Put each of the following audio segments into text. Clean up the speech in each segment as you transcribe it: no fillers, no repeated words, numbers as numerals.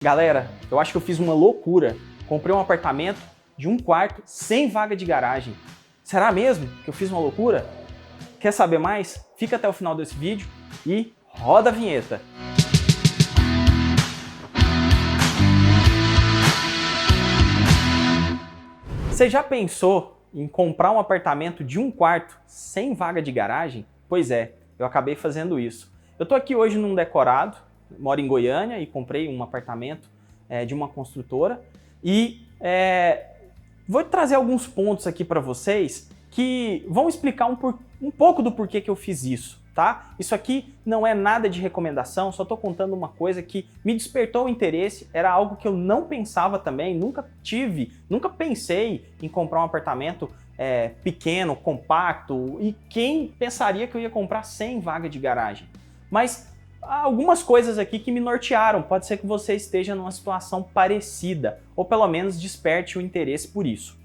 Galera, eu acho que eu fiz uma loucura. Comprei um apartamento de 1 quarto sem vaga de garagem. Será mesmo que eu fiz uma loucura? Quer saber mais? Fica até o final desse vídeo e roda a vinheta. Você já pensou em comprar um apartamento de 1 quarto sem vaga de garagem? Pois é, eu acabei fazendo isso. Eu tô aqui hoje num decorado, moro em Goiânia e comprei um apartamento de uma construtora e vou trazer alguns pontos aqui para vocês que vão explicar um pouco do porquê que eu fiz isso, tá? Isso aqui não é nada de recomendação, só tô contando uma coisa que me despertou o interesse, era algo que eu não pensava também, nunca pensei em comprar um apartamento pequeno, compacto, e quem pensaria que eu ia comprar sem vaga de garagem? Mas há algumas coisas aqui que me nortearam, pode ser que você esteja numa situação parecida, ou pelo menos desperte o interesse por isso.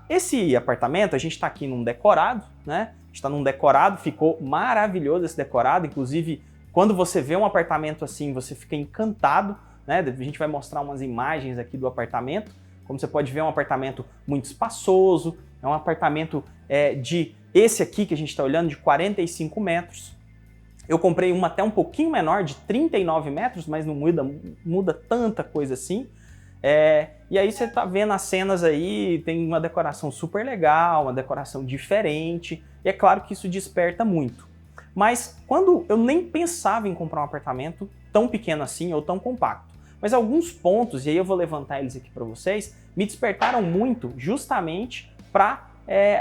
Esse apartamento, a gente está aqui num decorado, né? A gente está num decorado, ficou maravilhoso esse decorado, inclusive quando você vê um apartamento assim, você fica encantado, né? A gente vai mostrar umas imagens aqui do apartamento. Como você pode ver, é um apartamento muito espaçoso, é um apartamento esse aqui que a gente está olhando, de 45 metros. Eu comprei uma até um pouquinho menor, de 39 metros, mas não muda tanta coisa assim. E aí você tá vendo as cenas aí, tem uma decoração super legal, uma decoração diferente, e é claro que isso desperta muito. Mas quando eu nem pensava em comprar um apartamento tão pequeno assim ou tão compacto, mas alguns pontos, e aí eu vou levantar eles aqui para vocês, me despertaram muito justamente para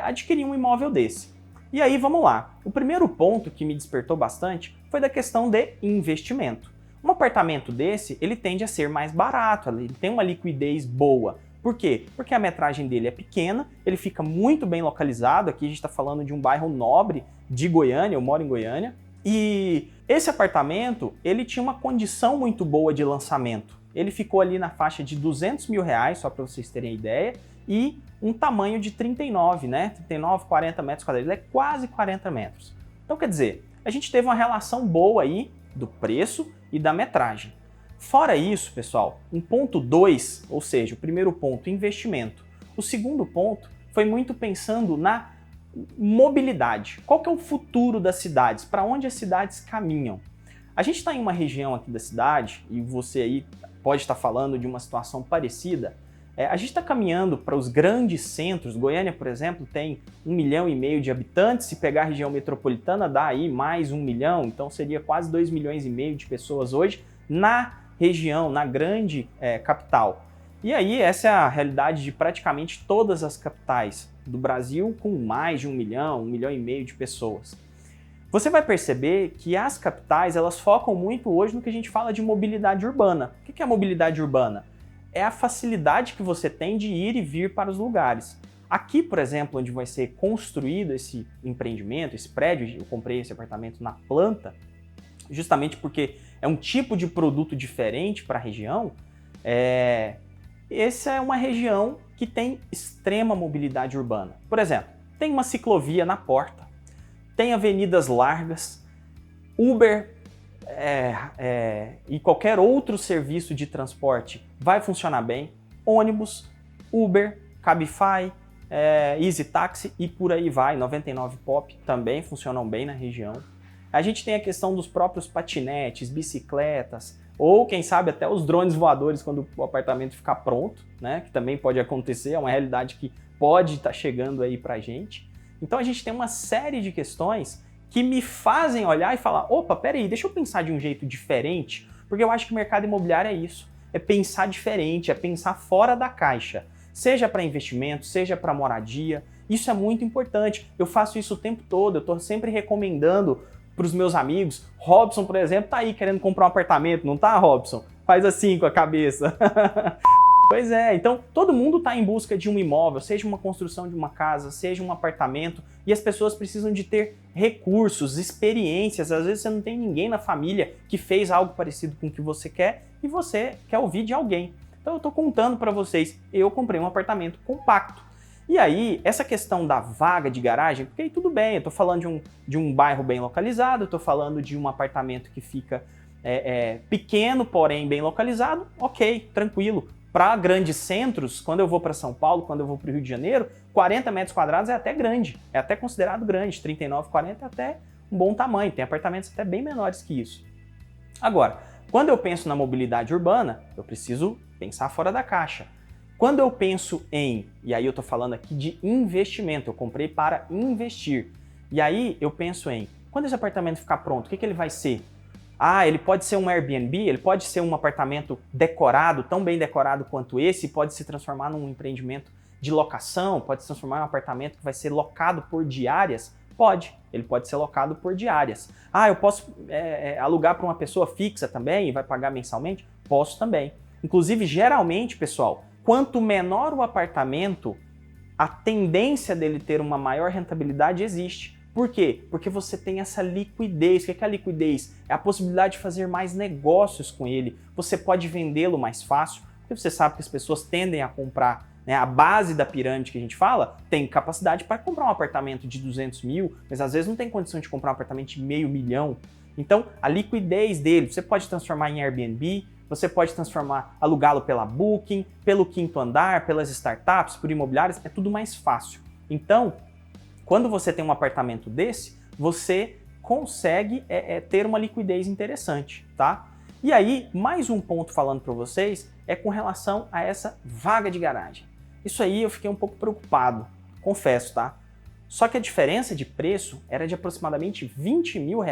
adquirir um imóvel desse. E aí vamos lá, o primeiro ponto que me despertou bastante foi da questão de investimento. Um apartamento desse, ele tende a ser mais barato, ele tem uma liquidez boa. Por quê? Porque a metragem dele é pequena, ele fica muito bem localizado, aqui a gente está falando de um bairro nobre de Goiânia, eu moro em Goiânia, e esse apartamento, ele tinha uma condição muito boa de lançamento. Ele ficou ali na faixa de R$200 mil, só para vocês terem ideia, e um tamanho de 39, né? 39, 40 metros quadrados, ele é quase 40 metros. Então, quer dizer, a gente teve uma relação boa aí do preço e da metragem. Fora isso, pessoal, um ponto 2, ou seja, o primeiro ponto, investimento. O segundo ponto foi muito pensando na mobilidade. Qual que é o futuro das cidades? Para onde as cidades caminham? A gente está em uma região aqui da cidade, e você aí pode estar falando de uma situação parecida. A gente está caminhando para os grandes centros. Goiânia, por exemplo, tem 1,5 milhão de habitantes. Se pegar a região metropolitana, dá aí mais 1 milhão. Então seria quase 2,5 milhões de pessoas hoje na região, na grande capital. E aí essa é a realidade de praticamente todas as capitais do Brasil, com mais de 1 milhão, 1,5 milhão de pessoas. Você vai perceber que as capitais, elas focam muito hoje no que a gente fala de mobilidade urbana. O que é a mobilidade urbana? É a facilidade que você tem de ir e vir para os lugares. Aqui, por exemplo, onde vai ser construído esse empreendimento, esse prédio, eu comprei esse apartamento na planta, justamente porque é um tipo de produto diferente para a região. Essa é uma região que tem extrema mobilidade urbana. Por exemplo, tem uma ciclovia na porta, tem avenidas largas, Uber e qualquer outro serviço de transporte vai funcionar bem, ônibus, Uber, Cabify, Easy Taxi e por aí vai, 99 Pop também funcionam bem na região. A gente tem a questão dos próprios patinetes, bicicletas, ou quem sabe até os drones voadores quando o apartamento ficar pronto, né? Que também pode acontecer, é uma realidade que pode estar chegando aí pra gente. Então a gente tem uma série de questões que me fazem olhar e falar, opa, peraí, deixa eu pensar de um jeito diferente, porque eu acho que o mercado imobiliário é isso, é pensar diferente, é pensar fora da caixa, seja para investimento, seja para moradia, isso é muito importante, eu faço isso o tempo todo, eu estou sempre recomendando para os meus amigos. Robson, por exemplo, tá aí querendo comprar um apartamento, não tá, Robson? Faz assim com a cabeça. Pois é, então todo mundo está em busca de um imóvel, seja uma construção de uma casa, seja um apartamento, e as pessoas precisam de ter recursos, experiências. Às vezes você não tem ninguém na família que fez algo parecido com o que você quer e você quer ouvir de alguém. Então eu estou contando para vocês, eu comprei um apartamento compacto. E aí, essa questão da vaga de garagem, porque aí tudo bem, eu estou falando de um bairro bem localizado, eu estou falando de um apartamento que fica pequeno, porém bem localizado, ok, tranquilo. Para grandes centros, quando eu vou para São Paulo, quando eu vou para o Rio de Janeiro, 40 metros quadrados é até grande, é até considerado grande, 39, 40 é até um bom tamanho, tem apartamentos até bem menores que isso. Agora, quando eu penso na mobilidade urbana, eu preciso pensar fora da caixa. Quando eu penso e aí eu estou falando aqui de investimento, eu comprei para investir, e aí eu penso quando esse apartamento ficar pronto, o que ele vai ser? Ele pode ser um Airbnb, ele pode ser um apartamento decorado, tão bem decorado quanto esse, pode se transformar num empreendimento de locação, pode se transformar em um apartamento que vai ser locado por diárias? Pode, ele pode ser locado por diárias. Eu posso alugar para uma pessoa fixa também e vai pagar mensalmente? Posso também. Inclusive, geralmente, pessoal, quanto menor o apartamento, a tendência dele ter uma maior rentabilidade existe. Por quê? Porque você tem essa liquidez. O que é a liquidez? É a possibilidade de fazer mais negócios com ele. Você pode vendê-lo mais fácil, porque você sabe que as pessoas tendem a comprar, né? A base da pirâmide que a gente fala tem capacidade para comprar um apartamento de 200 mil, mas às vezes não tem condição de comprar um apartamento de meio milhão. Então, a liquidez dele, você pode transformar em Airbnb, você pode alugá-lo pela Booking, pelo quinto andar, pelas startups, por imobiliárias, é tudo mais fácil. Então, quando você tem um apartamento desse, você consegue ter uma liquidez interessante, tá? E aí, mais um ponto falando para vocês é com relação a essa vaga de garagem. Isso aí eu fiquei um pouco preocupado, confesso, tá? Só que a diferença de preço era de aproximadamente R$20 mil,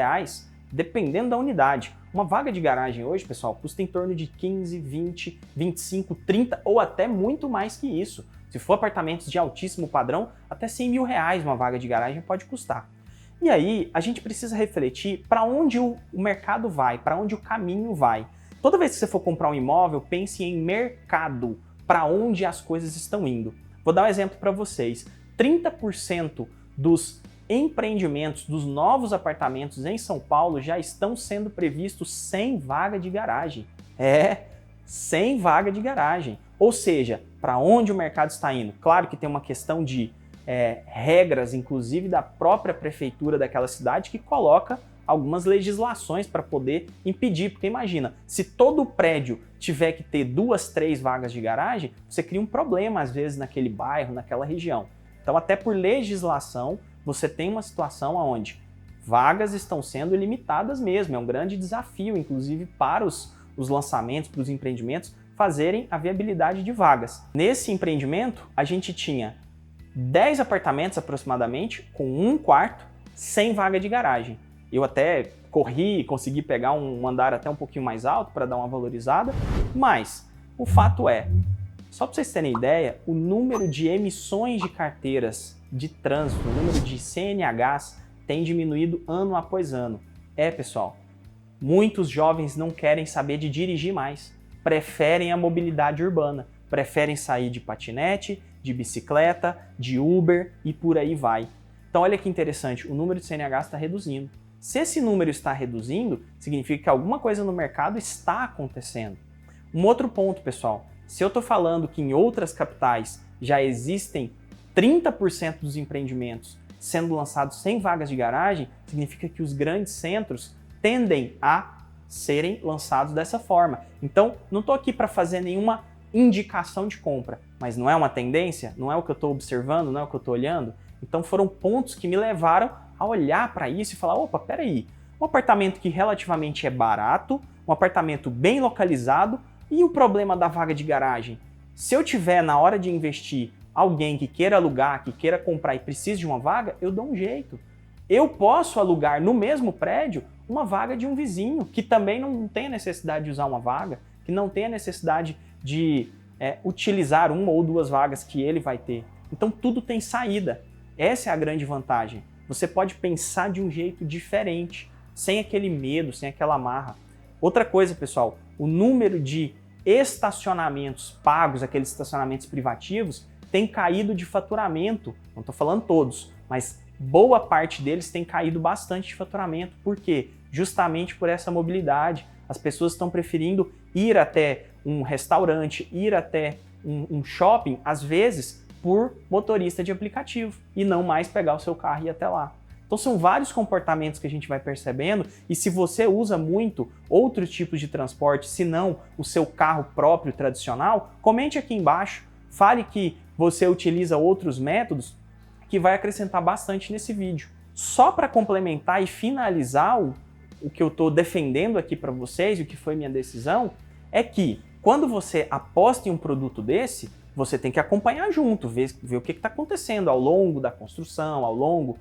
dependendo da unidade. Uma vaga de garagem hoje, pessoal, custa em torno de 15, 20, 25, 30 ou até muito mais que isso. Se for apartamentos de altíssimo padrão, até R$100 mil uma vaga de garagem pode custar. E aí, a gente precisa refletir para onde o mercado vai, para onde o caminho vai. Toda vez que você for comprar um imóvel, pense em mercado, para onde as coisas estão indo. Vou dar um exemplo para vocês. 30% dos empreendimentos, dos novos apartamentos em São Paulo já estão sendo previstos sem vaga de garagem. Sem vaga de garagem. Ou seja, para onde o mercado está indo? Claro que tem uma questão de regras, inclusive da própria prefeitura daquela cidade, que coloca algumas legislações para poder impedir. Porque imagina, se todo prédio tiver que ter 2, 3 vagas de garagem, você cria um problema às vezes naquele bairro, naquela região. Então, até por legislação, você tem uma situação onde vagas estão sendo limitadas mesmo. É um grande desafio, inclusive, para os lançamentos, para os empreendimentos, fazerem a viabilidade de vagas. Nesse empreendimento, a gente tinha 10 apartamentos aproximadamente, com um quarto, sem vaga de garagem. Eu até corri e consegui pegar um andar até um pouquinho mais alto para dar uma valorizada, mas o fato é, só para vocês terem ideia, o número de emissões de carteiras de trânsito, o número de CNHs tem diminuído ano após ano. Pessoal, muitos jovens não querem saber de dirigir mais, preferem a mobilidade urbana, preferem sair de patinete, de bicicleta, de Uber e por aí vai. Então olha que interessante, o número de CNHs está reduzindo. Se esse número está reduzindo, significa que alguma coisa no mercado está acontecendo. Um outro ponto, pessoal, se eu estou falando que em outras capitais já existem 30% dos empreendimentos sendo lançados sem vagas de garagem, significa que os grandes centros tendem a serem lançados dessa forma. Então, não estou aqui para fazer nenhuma indicação de compra, mas não é uma tendência? Não é o que eu estou observando? Não é o que eu estou olhando? Então, foram pontos que me levaram a olhar para isso e falar, opa, peraí, um apartamento que relativamente é barato, um apartamento bem localizado, e o problema da vaga de garagem? Se eu tiver, na hora de investir, alguém que queira alugar, que queira comprar e precise de uma vaga, eu dou um jeito. Eu posso alugar no mesmo prédio uma vaga de um vizinho, que também não tem a necessidade de usar uma vaga, que não tem a necessidade de utilizar uma ou duas vagas que ele vai ter. Então tudo tem saída. Essa é a grande vantagem. Você pode pensar de um jeito diferente, sem aquele medo, sem aquela amarra. Outra coisa, pessoal, o número de estacionamentos pagos, aqueles estacionamentos privativos, tem caído de faturamento. Não estou falando todos, mas boa parte deles tem caído bastante de faturamento. Por quê? Justamente por essa mobilidade. As pessoas estão preferindo ir até um restaurante, ir até um shopping, às vezes, por motorista de aplicativo, e não mais pegar o seu carro e ir até lá. Então são vários comportamentos que a gente vai percebendo, e se você usa muito outros tipos de transporte, se não o seu carro próprio tradicional, comente aqui embaixo, fale que você utiliza outros métodos, que vai acrescentar bastante nesse vídeo. Só para complementar e finalizar o que eu estou defendendo aqui para vocês, o que foi minha decisão, é que quando você aposta em um produto desse, você tem que acompanhar junto, ver o que está acontecendo ao longo da construção, ao longo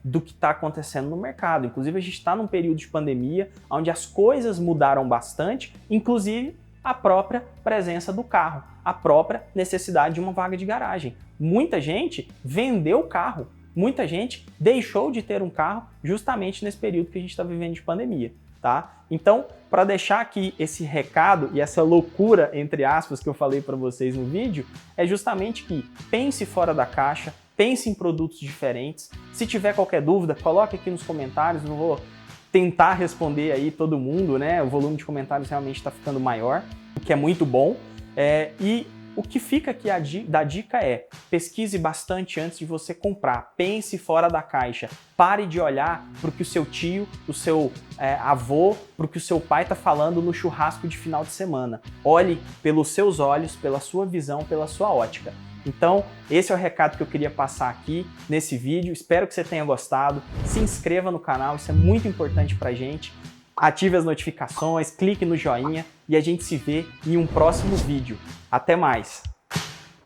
do que está acontecendo no mercado. Inclusive, a gente está num período de pandemia onde as coisas mudaram bastante, inclusive a própria presença do carro, a própria necessidade de uma vaga de garagem. Muita gente vendeu o carro, muita gente deixou de ter um carro justamente nesse período que a gente está vivendo de pandemia. Tá? Então, para deixar aqui esse recado e essa loucura, entre aspas, que eu falei para vocês no vídeo, é justamente que pense fora da caixa, pense em produtos diferentes. Se tiver qualquer dúvida, coloque aqui nos comentários, eu vou tentar responder aí todo mundo, né? O volume de comentários realmente está ficando maior, o que é muito bom. E o que fica aqui da dica é: pesquise bastante antes de você comprar, pense fora da caixa, pare de olhar para o que o seu tio, o seu avô, para o que o seu pai está falando no churrasco de final de semana. Olhe pelos seus olhos, pela sua visão, pela sua ótica. Então, esse é o recado que eu queria passar aqui nesse vídeo. Espero que você tenha gostado. Se inscreva no canal, isso é muito importante pra gente. Ative as notificações, clique no joinha e a gente se vê em um próximo vídeo. Até mais!